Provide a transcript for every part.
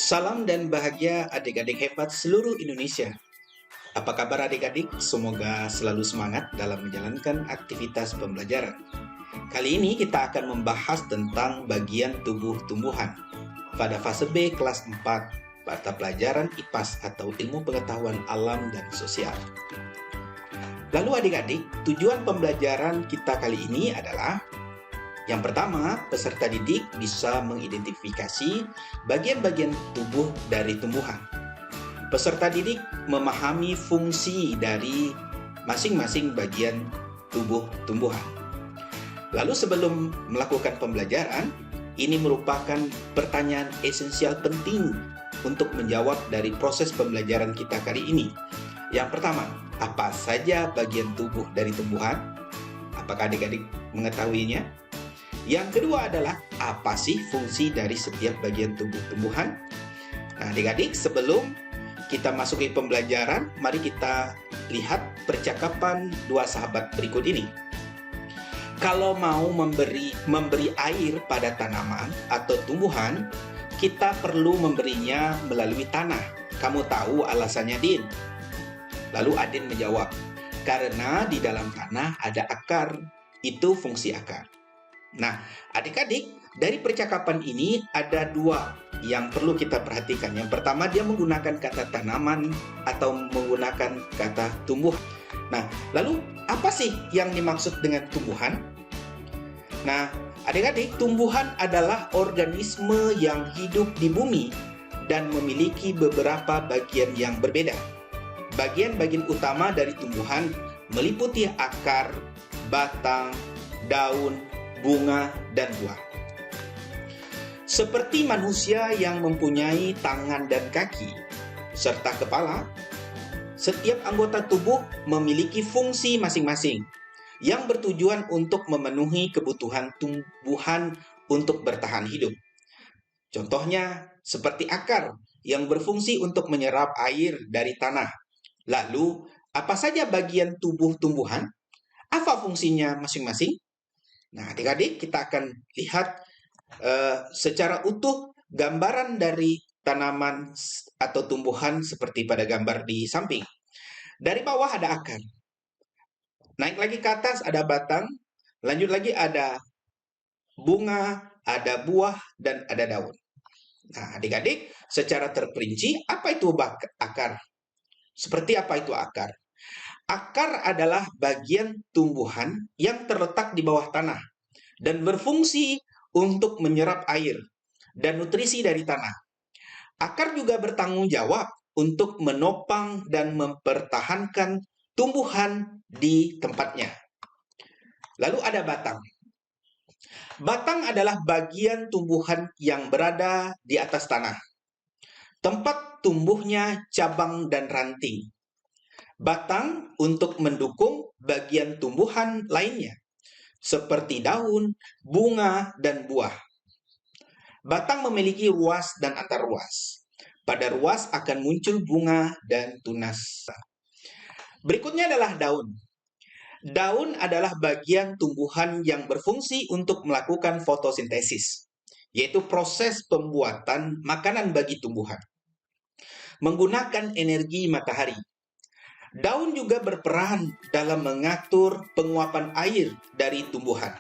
Salam dan bahagia adik-adik hebat seluruh Indonesia. Apa kabar adik-adik? Semoga selalu semangat dalam menjalankan aktivitas pembelajaran. Kali ini kita akan membahas tentang bagian tubuh tumbuhan pada fase B kelas 4 mata pelajaran IPAS atau Ilmu Pengetahuan Alam dan Sosial. Lalu adik-adik, tujuan pembelajaran kita kali ini adalah yang pertama, peserta didik bisa mengidentifikasi bagian-bagian tubuh dari tumbuhan. Peserta didik memahami fungsi dari masing-masing bagian tubuh tumbuhan. Lalu sebelum melakukan pembelajaran, ini merupakan pertanyaan esensial penting untuk menjawab dari proses pembelajaran kita kali ini. Yang pertama, apa saja bagian tubuh dari tumbuhan? Apakah adik-adik mengetahuinya? Yang kedua adalah, apa sih fungsi dari setiap bagian tubuh tumbuhan? Nah, adik-adik, sebelum kita masuki pembelajaran, mari kita lihat percakapan dua sahabat berikut ini. Kalau mau memberi air pada tanaman atau tumbuhan, kita perlu memberinya melalui tanah. Kamu tahu alasannya, Din? Lalu Adin menjawab, karena di dalam tanah ada akar. Itu fungsi akar. Nah, adik-adik, dari percakapan ini ada dua yang perlu kita perhatikan. Yang pertama, dia menggunakan kata tanaman atau menggunakan kata tumbuh. Nah, lalu apa sih yang dimaksud dengan tumbuhan? Nah, adik-adik, tumbuhan adalah organisme yang hidup di bumi dan memiliki beberapa bagian yang berbeda. Bagian-bagian utama dari tumbuhan meliputi akar, batang, daun, bunga, dan buah. Seperti manusia yang mempunyai tangan dan kaki, serta kepala, setiap anggota tubuh memiliki fungsi masing-masing yang bertujuan untuk memenuhi kebutuhan tumbuhan untuk bertahan hidup. Contohnya, seperti akar yang berfungsi untuk menyerap air dari tanah. Lalu, apa saja bagian tubuh tumbuhan? Apa fungsinya masing-masing? Nah, adik-adik, kita akan lihat secara utuh gambaran dari tanaman atau tumbuhan seperti pada gambar di samping. Dari bawah ada akar. Naik lagi ke atas ada batang. Lanjut lagi ada bunga, ada buah, dan ada daun. Nah, adik-adik, secara terperinci, apa itu akar? Seperti apa itu akar? Akar adalah bagian tumbuhan yang terletak di bawah tanah dan berfungsi untuk menyerap air dan nutrisi dari tanah. Akar juga bertanggung jawab untuk menopang dan mempertahankan tumbuhan di tempatnya. Lalu ada batang. Batang adalah bagian tumbuhan yang berada di atas tanah, tempat tumbuhnya cabang dan ranting. Batang untuk mendukung bagian tumbuhan lainnya, seperti daun, bunga, dan buah. Batang memiliki ruas dan antarruas. Pada ruas akan muncul bunga dan tunas. Berikutnya adalah daun. Daun adalah bagian tumbuhan yang berfungsi untuk melakukan fotosintesis, yaitu proses pembuatan makanan bagi tumbuhan, menggunakan energi matahari. Daun juga berperan dalam mengatur penguapan air dari tumbuhan.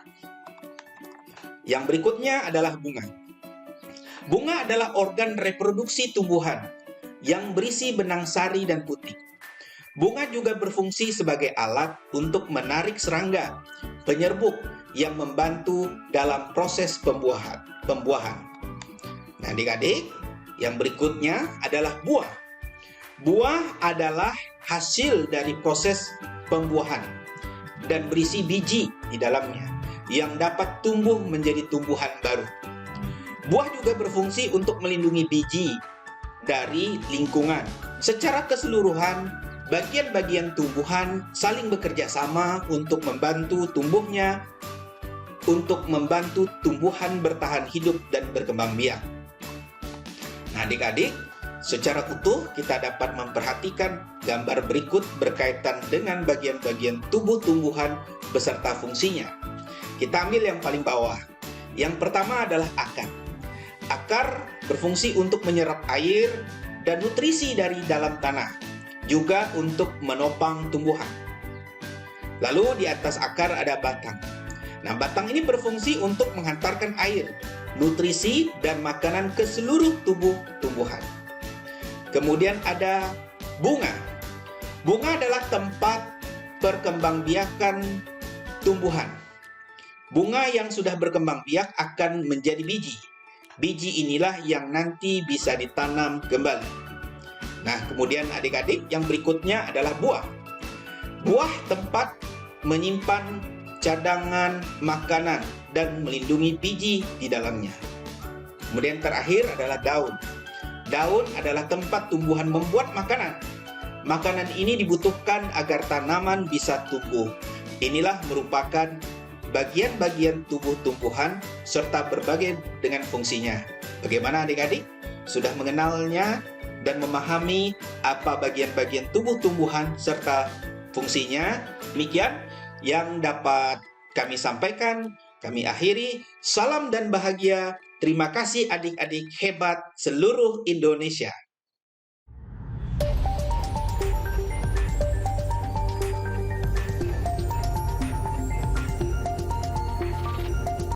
Yang berikutnya adalah bunga. Bunga adalah organ reproduksi tumbuhan yang berisi benang sari dan putih. Bunga juga berfungsi sebagai alat untuk menarik serangga, penyerbuk yang membantu dalam proses pembuahan. Nah, adik-adik, yang berikutnya adalah buah. Buah adalah hasil dari proses pembuahan dan berisi biji di dalamnya yang dapat tumbuh menjadi tumbuhan baru. Buah juga berfungsi untuk melindungi biji dari lingkungan. Secara keseluruhan, bagian-bagian tumbuhan saling bekerja sama untuk membantu tumbuhnya, untuk membantu tumbuhan bertahan hidup dan berkembang biak. Nah, adik-adik, secara utuh kita dapat memperhatikan gambar berikut berkaitan dengan bagian-bagian tubuh tumbuhan beserta fungsinya. Kita ambil yang paling bawah. Yang pertama adalah akar. Akar berfungsi untuk menyerap air dan nutrisi dari dalam tanah, juga untuk menopang tumbuhan. Lalu di atas akar ada batang. Nah, batang ini berfungsi untuk menghantarkan air, nutrisi, dan makanan ke seluruh tubuh tumbuhan. Kemudian ada bunga. Bunga adalah tempat perkembangbiakan tumbuhan. Bunga yang sudah berkembang biak akan menjadi biji. Biji inilah yang nanti bisa ditanam kembali. Nah, kemudian adik-adik, yang berikutnya adalah buah. Buah tempat menyimpan cadangan makanan dan melindungi biji di dalamnya. Kemudian terakhir adalah daun. Daun adalah tempat tumbuhan membuat makanan. Makanan ini dibutuhkan agar tanaman bisa tumbuh. Inilah merupakan bagian-bagian tubuh tumbuhan serta berbagai dengan fungsinya. Bagaimana adik-adik? Sudah mengenalnya dan memahami apa bagian-bagian tubuh tumbuhan serta fungsinya? Demikian yang dapat kami sampaikan. Kami akhiri. Salam dan bahagia. Terima kasih adik-adik hebat seluruh Indonesia.